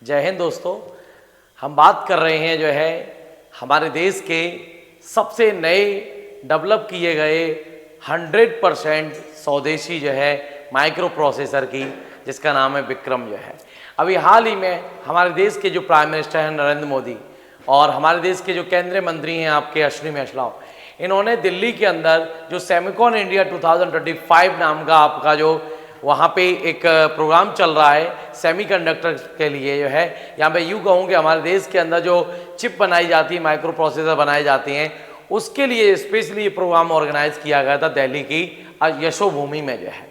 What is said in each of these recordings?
जय हिंद दोस्तों। हम बात कर रहे हैं जो है हमारे देश के सबसे नए डेवलप किए गए 100% स्वदेशी जो है माइक्रो प्रोसेसर की, जिसका नाम है विक्रम जो है। अभी हाल ही में हमारे देश के जो प्राइम मिनिस्टर हैं नरेंद्र मोदी और हमारे देश के जो केंद्रीय मंत्री हैं आपके अश्विनी वैष्णव, इन्होंने दिल्ली के अंदर जो सेमिकॉन इंडिया 2025 नाम का आपका जो वहाँ पे एक प्रोग्राम चल रहा है सेमीकंडक्टर के लिए जो है, यहाँ पे यूँ कहूँ कि हमारे देश के अंदर जो चिप बनाई जाती है, माइक्रो प्रोसेसर बनाए जाते हैं, उसके लिए स्पेशली ये प्रोग्राम ऑर्गेनाइज किया गया था दिल्ली की यशोभूमि में जो है।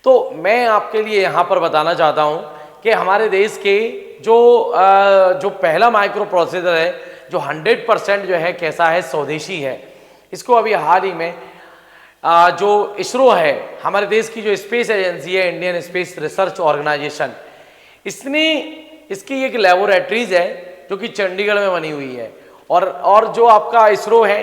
तो मैं आपके लिए यहाँ पर बताना चाहता हूँ कि हमारे देश के जो पहला माइक्रो प्रोसेसर है जो 100% जो है कैसा है, स्वदेशी है। इसको अभी हाल ही में जो इसरो है, हमारे देश की जो स्पेस एजेंसी है, इंडियन स्पेस रिसर्च ऑर्गेनाइजेशन, इसकी एक लेबोरेटरीज है जो कि चंडीगढ़ में बनी हुई है। और जो आपका इसरो है,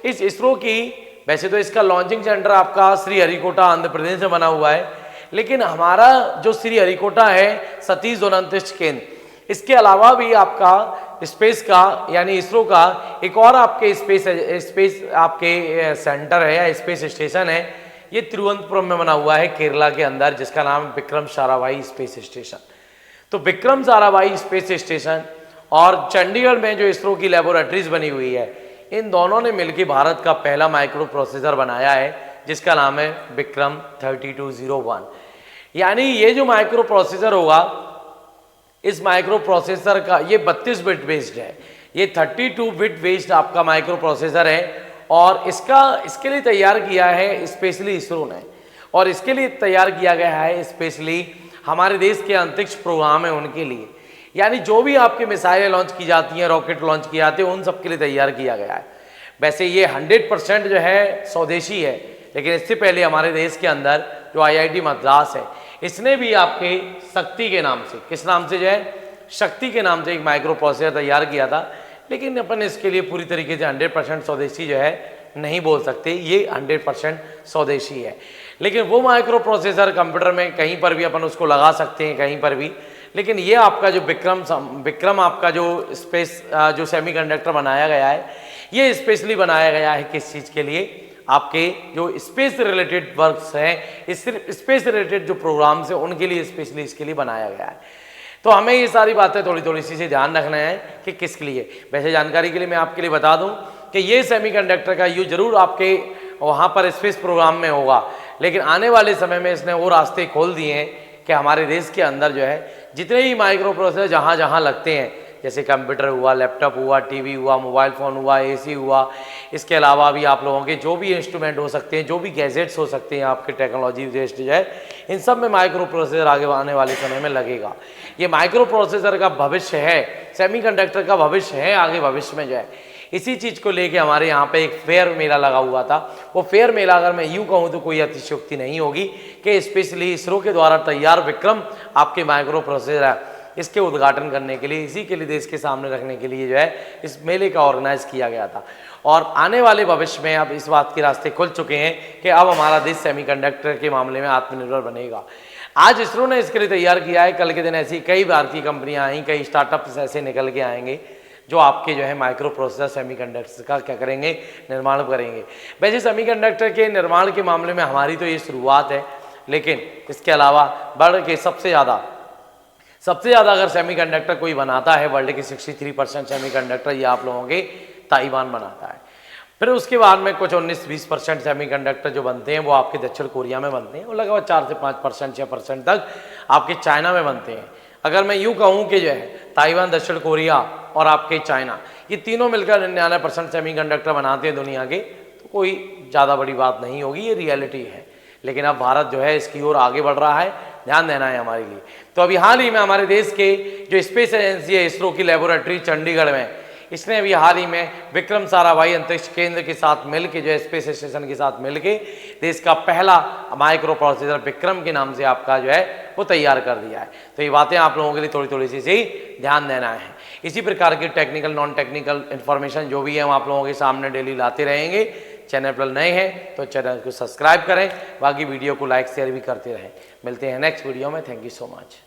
इस इसरो की वैसे तो इसका लॉन्चिंग सेंटर आपका श्रीहरिकोटा आंध्र प्रदेश में बना हुआ है, लेकिन हमारा जो श्रीहरिकोटा है सतीश धवन केंद्र, इसके अलावा भी आपका स्पेस का यानी इसरो का एक और आपके स्पेस आपके सेंटर है या स्पेस स्टेशन है, ये तिरुवनंतपुरम में बना हुआ है केरला के अंदर, जिसका नाम है विक्रम साराभाई स्पेस स्टेशन। तो विक्रम साराभाई स्पेस स्टेशन और चंडीगढ़ में जो इसरो की लेबोरेटरीज बनी हुई है, इन दोनों ने मिलकर भारत का पहला माइक्रो प्रोसेसर बनाया है, जिसका नाम है विक्रम 3201। यानी ये जो माइक्रो प्रोसेसर होगा, इस माइक्रो प्रोसेसर का ये 32 बिट बेस्ड है, ये 32 बिट बेस्ड आपका माइक्रो प्रोसेसर है। और इसके लिए तैयार किया है स्पेशली इसरो ने, और इसके लिए तैयार किया गया है स्पेशली हमारे देश के अंतरिक्ष प्रोग्राम है उनके लिए। यानी जो भी आपके मिसाइलें लॉन्च की जाती हैं, रॉकेट लॉन्च किए जाते हैं, उन सब के लिए तैयार किया गया है। वैसे ये 100% जो है स्वदेशी है, लेकिन इससे पहले हमारे देश के अंदर जो IIT मद्रास है, इसने भी आपके शक्ति के नाम से, किस नाम से जो है, शक्ति के नाम से एक माइक्रो प्रोसेसर तैयार किया था। लेकिन अपन इसके लिए पूरी तरीके से 100% स्वदेशी जो है नहीं बोल सकते, ये 100% स्वदेशी है। लेकिन वो माइक्रो प्रोसेसर कंप्यूटर में कहीं पर भी अपन उसको लगा सकते हैं, कहीं पर भी। लेकिन ये आपका जो विक्रम आपका जो स्पेस जो सेमीकंडक्टर बनाया गया है, ये स्पेशली बनाया गया है किस चीज़ के लिए, आपके जो स्पेस रिलेटेड वर्क्स हैं, स्पेस रिलेटेड जो प्रोग्राम्स हैं, उनके लिए स्पेशली इसके लिए बनाया गया है। तो हमें ये सारी बातें थोड़ी सी ध्यान रखना है कि किसके लिए। वैसे जानकारी के लिए मैं आपके लिए बता दूं कि ये सेमीकंडक्टर का यूज जरूर आपके वहाँ पर स्पेस प्रोग्राम में होगा, लेकिन आने वाले समय में इसने वो रास्ते खोल दिए हैं कि हमारे देश के अंदर जो है जितने भी माइक्रो प्रोसेसर जहाँ जहाँ लगते हैं, जैसे कंप्यूटर हुआ, लैपटॉप हुआ, टीवी हुआ, मोबाइल फ़ोन हुआ, AC हुआ, इसके अलावा भी आप लोगों के जो भी इंस्ट्रूमेंट हो सकते हैं, जो भी गैजेट्स हो सकते हैं आपके टेक्नोलॉजी बेस्ड जो है, इन सब में माइक्रो प्रोसेसर आगे आने वाले समय में लगेगा। ये माइक्रो प्रोसेसर का भविष्य है, सेमीकंडक्टर का भविष्य है आगे भविष्य में जो है। इसी चीज़ को लेके हमारे यहाँ पे एक फेयर मेला लगा हुआ था। वो फेयर मेला अगर मैं यूँ कहूँ तो कोई अतिशयोक्ति नहीं होगी कि स्पेशली इसरो के द्वारा तैयार विक्रम आपके माइक्रो प्रोसेसर है, इसके उद्घाटन करने के लिए, इसी के लिए देश के सामने रखने के लिए जो है इस मेले का ऑर्गेनाइज किया गया था। और आने वाले भविष्य में अब इस बात के रास्ते खुल चुके हैं कि अब हमारा देश सेमीकंडक्टर के मामले में आत्मनिर्भर बनेगा। आज इसरो ने इसके लिए तैयार किया है, कल के दिन ऐसी कई भारतीय कंपनियां आई, कई स्टार्टअप्स ऐसे निकल के आएंगे जो आपके जो है माइक्रो प्रोसेसर सेमीकंडक्टर का क्या करेंगे, निर्माण करेंगे। वैसे सेमीकंडक्टर के निर्माण के मामले में हमारी तो ये शुरुआत है, लेकिन इसके अलावा बढ़ के सबसे ज़्यादा अगर सेमीकंडक्टर कोई बनाता है वर्ल्ड के 63% सेमीकंडक्टर ये आप लोगों के ताइवान बनाता है। फिर उसके बाद में कुछ 19-20% सेमीकंडक्टर जो बनते हैं वो आपके दक्षिण कोरिया में बनते हैं, और लगभग 4 से 5% 6% तक आपके चाइना में बनते हैं। अगर मैं यूँ कहूँ कि जो है ताइवान, दक्षिण कोरिया और आपके चाइना, ये तीनों मिलकर 99% सेमीकंडक्टर बनाते हैं दुनिया के, तो कोई ज़्यादा बड़ी बात नहीं होगी, ये रियलिटी है। लेकिन अब भारत जो है इसकी ओर आगे बढ़ रहा है, ध्यान देना है हमारे लिए। तो अभी हाल ही में हमारे देश के जो स्पेस एजेंसी है इसरो की लेबोरेटरी चंडीगढ़ में, इसने अभी हाल ही में विक्रम साराभाई अंतरिक्ष केंद्र के साथ मिलकर जो है स्पेस स्टेशन के साथ मिलके देश का पहला माइक्रो प्रोसेसर विक्रम के नाम से आपका जो है वो तैयार कर दिया है। तो ये बातें आप लोगों के लिए थोड़ी सी ध्यान देना है। इसी प्रकार की टेक्निकल नॉन टेक्निकल इन्फॉर्मेशन जो भी है हम आप लोगों के सामने डेली लाते रहेंगे। चैनल पर नए हैं तो चैनल को सब्सक्राइब करें, बाकी वीडियो को लाइक शेयर भी करते रहें। मिलते हैं नेक्स्ट वीडियो में। Thank you so much.